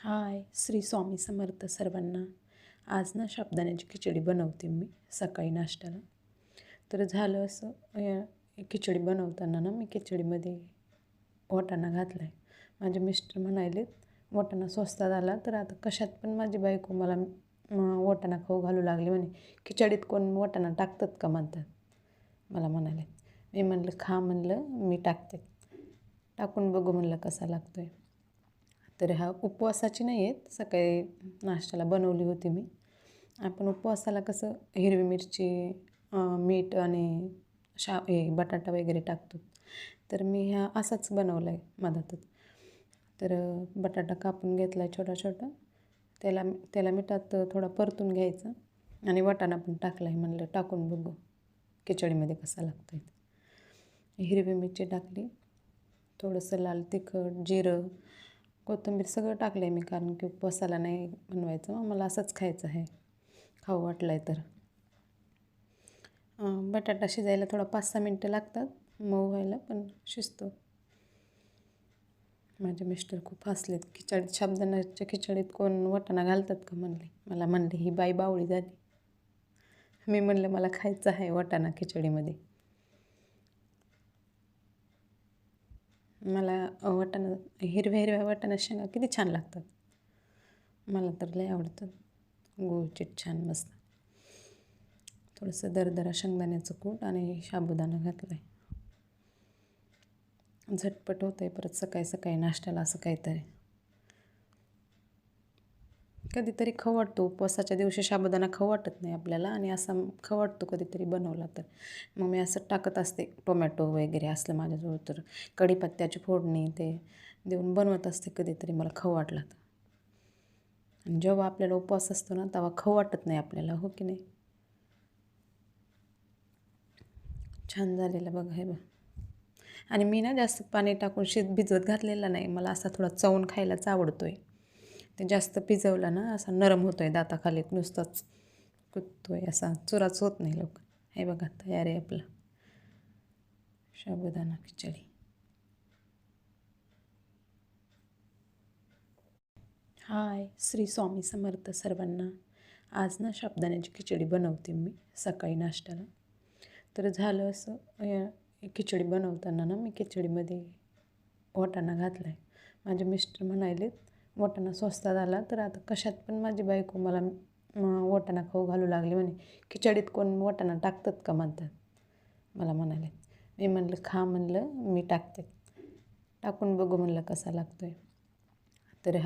हाय, श्री स्वामी समर्थ सर्वांना. आज ना साबुदाण्याची खिचडी बनवते मी सकाळी नाश्त्याला. तर झालं असं खिचडी बनवताना ना मी खिचडीमध्ये वाटाणा घातला आहे. माझे मिस्टर म्हणाले वाटाणा स्वस्तात आला तर आता कशात पण माझी बायको मला वाटाणा खाऊ घालू लागली म्हणे. खिचडीत कोण वाटाणा टाकतात का म्हणतात मला म्हणाले. मी म्हणलं खा म्हणलं मी टाकते. टाकून बघू म्हणलं कसा लागतो आहे. तर हा उपवासाची नाही आहेत, सकाळी नाश्त्याला बनवली होती मी. आपण उपवासाला कसं हिरवी मिरची मीठ आणि बटाटा वगैरे टाकतो. तर मी ह्या असाच बनवला आहे मधातच. तर बटाटा कापून घेतला आहे छोटा छोटा. त्याला मिठात थोडा परतून घ्यायचा आणि वाटाणा पण टाकला आहे. म्हणलं टाकून बघू खिचडीमध्ये कसा लागतो आहे. हिरवी मिरची टाकली, थोडंसं लाल तिखट, जिरं, कोथिंबीर सगळं टाकलं आहे मी, कारण की उपवासाला नाही बनवायचं, मला असंच खायचं आहे, खाऊ वाटलं आहे तर. बटाटा शिजायला थोडा 5-6 मिनटं लागतात मऊ व्हायला, पण शिजतो. माझे मिस्टर खूप हसलेत. साबुदाण्याच्या खिचडीत कोण वाटाणा घालतात का म्हणले. मला म्हणले ही बाई बावळी झाली. मी म्हणलं मला खायचं आहे वाटाणा खिचडीमध्ये. मला वाटाणा हिरव्या हिरव्या वाटाणा शेंगा किती छान लागतात. मला तर लय आवडतात. गुळचिट छान मस्त. थोडंसं दरदरा शेंगदाण्याचं कूट आणि साबुदाणा घातला आहे. झटपट होतं आहे. परत सकाळी सकाळी नाश्त्याला असं काहीतरी. कधीतरी खाऊ वाटतो. उपवासाच्या दिवशी साबुदाणा खाऊ वाटत नाही आपल्याला, आणि असा खाऊ वाटतो कधीतरी बनवला तर. मग मी असं टाकत असते, टोमॅटो वगैरे असलं माझ्याजवळ तर कढीपत्त्याची फोडणी ते देऊन बनवत असते कधीतरी मला खाऊ वाटला तर. आणि जेव्हा आपल्याला उपवास असतो ना तेव्हा खाऊ वाटत नाही आपल्याला, हो की नाही. छान झालेलं बघा हे बघ. आणि मी ना जास्त पाणी टाकून भिजवत घातलेलं नाही. मला असा थोडा चवून खायलाच आवडतो आहे. ते जास्त भिजवला ना असा नरम होतो आहे दाताखाली, नुसताच कुदतो आहे, असा चुराच होत नाही लवकर. हे बघा तयार आहे आपलं साबुदाणा खिचडी. हाय, श्री स्वामी समर्थ सर्वांना. आज ना साबुदाण्याची खिचडी बनवते मी सकाळी नाश्त्याला. तर झालं असं खिचडी बनवताना ना मी खिचडीमध्ये वाटाणा घातला आहे. माझे मिस्टर म्हणाले वाटाणा स्वस्तात आला तर आता कशात पण माझी बायको मला वाटाणा खाऊ घालू लागली म्हणे. खिचडीत कोण वाटाणा टाकतात का म्हणतात मला म्हणाले. मी म्हणलं खा म्हणलं मी टाकते. टाकून बघू म्हणलं कसा लागतो आहे. तर